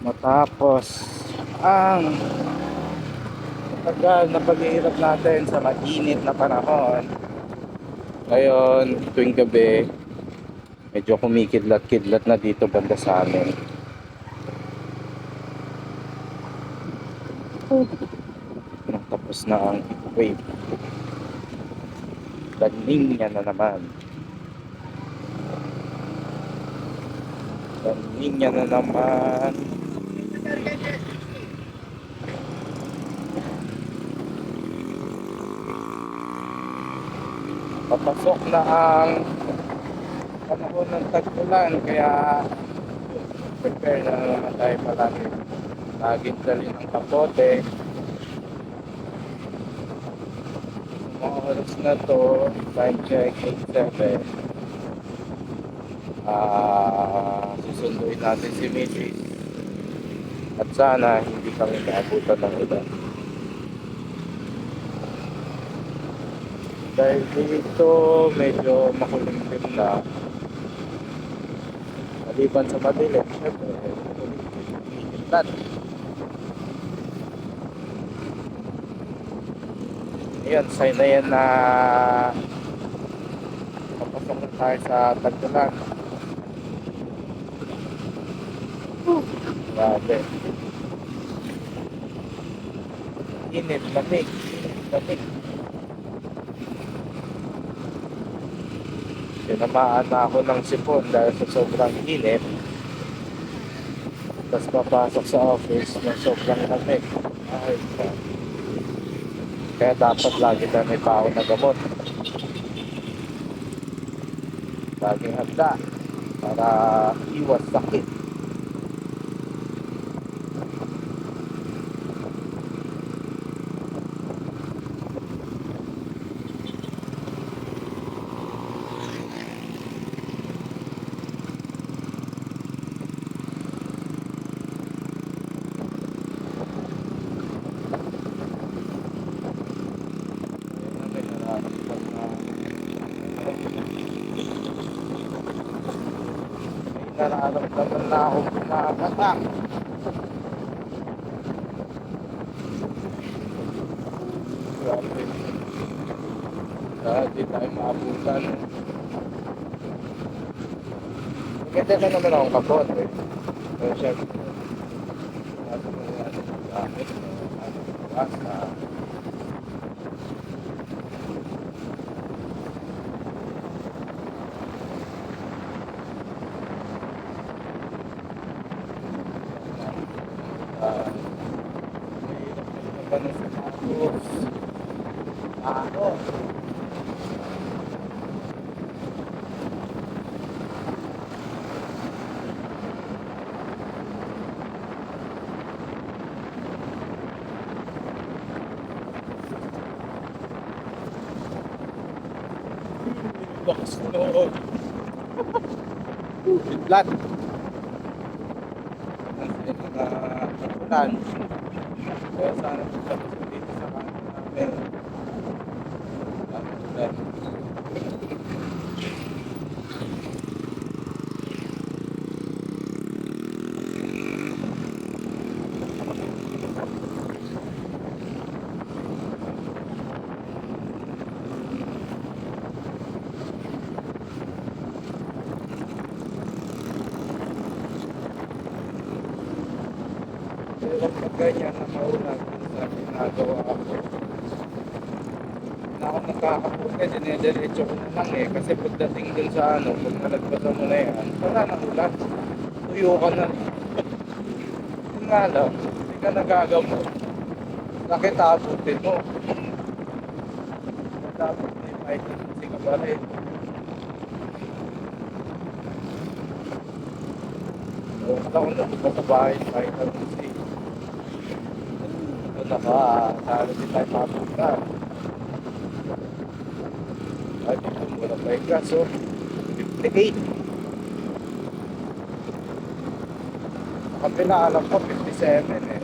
Matapos ang matagal na paghihirap natin sa mainit na panahon, ngayon tuwing gabi medyo kumikidlat-kidlat na dito banda sa amin. Tapos na ang heatwave. Daning niya na naman. Daning niya na naman. Papasok na ang panahon ng tag-ulan, kaya prepare na naman tayo palagi. Laging dali ng kapote. Mga oras na to, time check 8:07. Susunduin natin si Mrs. At sana hindi kami maabutan ng ulan. Dahil dito medyo makulimlim na. Maliban sa madilim, syempre makulimlim. Ayan, sign na yan na papasok na tayo sa tag-ulan. Grabe. Init, lamig. Tinamaan na ako ng sipon dahil sa sobrang init. Tapos papasok sa office na sobrang lamig. Ay, kaya dapat lagi tayo may baon na gamot. Laging handa para iwas sakit. Nararamdaman na akong kumakatak. Grabe. Dahil di tayo maabutan. Maganda na naman akong kapot eh. Pero syempre, natin mo yan ang gamit. Basta. Lakas noon. Biglat. Ang ulan. Kaya sana pagkabas dito sa kanan namin. Ulan. Pag ganyan na maulan sa ginagawa ako na ako nakakapuke, dinediretso ko na lang eh, kasi pagdating dun sa pag nalagpasan mo na yan, wala nang ulan, tuyo ka na. Yun nga lang, hindi ka nagagamot, sakit abutin mo, dapat may vitamin C ka pa rin. So, kala ko na diba sa bahay, vitamin C. Saan din tayo mapunta. Ay, dito muna pa yung gas, 58. Sa kapila, alam ko, 57 eh.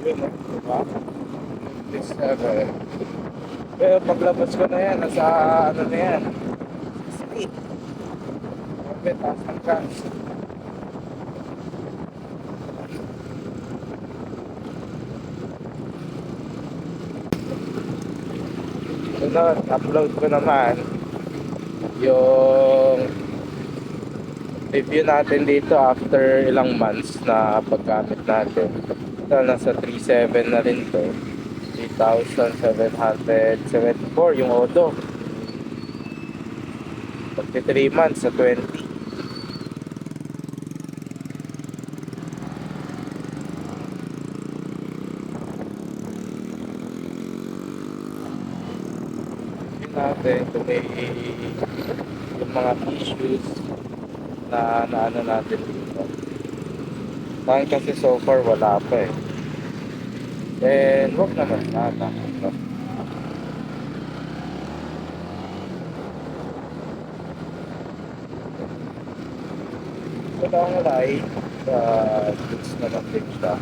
Yun, diba? 57. Pero paglabas ko na yan, nasa ano na yan, 68. kapit, taas ng gas. Sunod, upload ko naman yung review natin dito after ilang months na paggamit natin. Ito, nasa 3.7 na rin to. 3,774 yung Odo. Pagka 3 months sa 20. Yun natin kung may yung mga issues na ano natin dito. Saan kasi so far wala pa eh. And wag naman sana. No? So lang light sa goods naman din siya.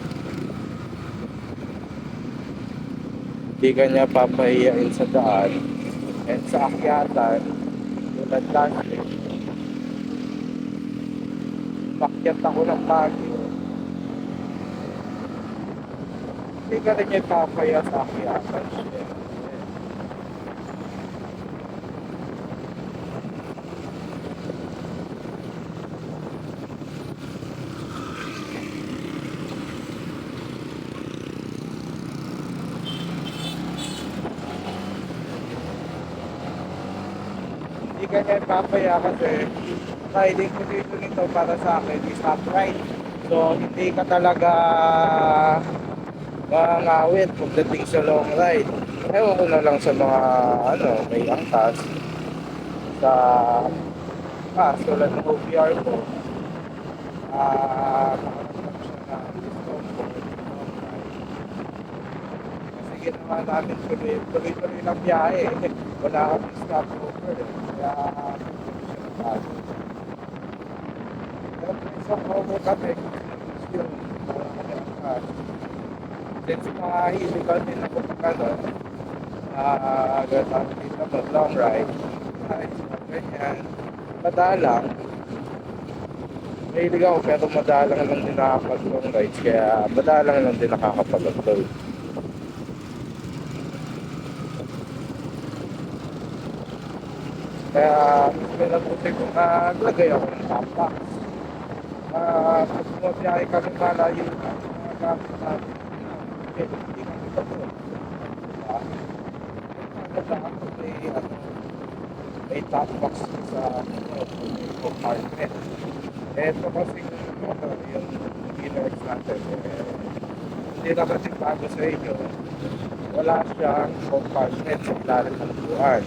Hindi ka niya papahiyain sa daan. And sa akyatan, tulad last year, makyat ako ng Baguio. Hindi ka rin niya papaya sa akyatan siya. Hindi ka niya papaya kasi riding position nito para sa akin is upright. So hindi ka talaga mangawit pagdating sa long ride. Ewan ko na lang sa mga ano, may angkas sa tulad ng OPR ko. Nakaramdam siya na discomfort sa long ride. Kasi ginawa namin tuloy-tuloy ng biyahe. Wala kami stopover eh. Kaya siya napagod. Pero isang opo kami, yun, wala kami angkas. Then sa mga hilig din ako pag gano'n, dito mo, long ride, ganyan, madalang. Mahilig ako pero madalang lang din nakakapag long rides, kaya madalang lang din nakakapag-upload. Kaya mas may nabuti kung naglagay ako ng tampax. Pag bumabiyahe kami malayo na, gamit natin. Hindi kami pagod. Maganda ako may top box sa may compartment. Ito kasi yung dealers natin, hindi naman din bago sa inyo. Wala siyang compartment sa ilalim ng upuan.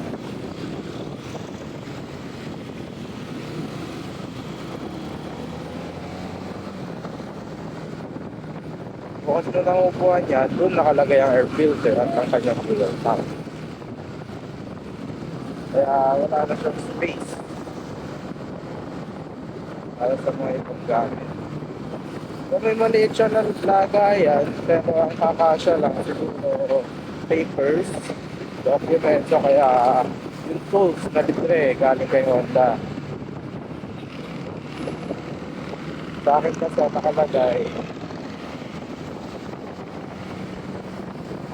Bukas na ng upuan niya, doon nakalagay ang air filter at ang kanyang fuel tank. Kaya wala na siyang space para sa mga ibang gamit. So may maliit siya na lagayan, pero ang kakasya lang siguro papers, documents, o kaya yung tools na libre galing kay Honda. Sa akin kasi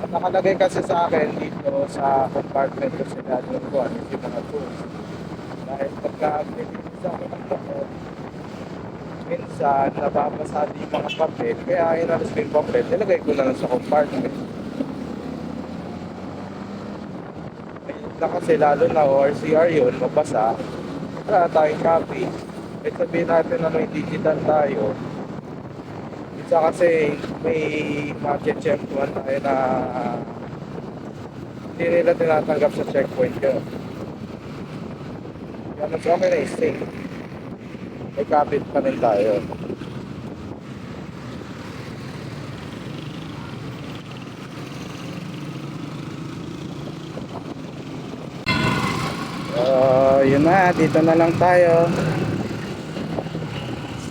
nakalagay kasi sa akin dito sa compartment ko sila doon ko ano yung mga tools. Dahil pagka-release ako ng motor, minsan nababasa din yung mga papel, kaya inalis ko yung papel, nilagay ko na lang sa compartment. Ayun na kasi lalo na ORCR yun, mabasa, wala tayong copy. Kahit sabihin natin na may digital tayo, isa kasi may checkpoint tayo na hindi nila tinatanggap sa checkpoint yun. Kaya mas okay na i-stay. May kapit pa rin tayo. Yun na, dito na lang tayo.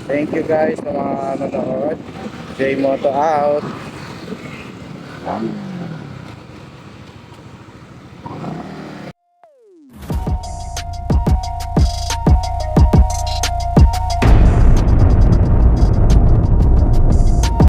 Thank you guys sa mga nanonood. J Moto out.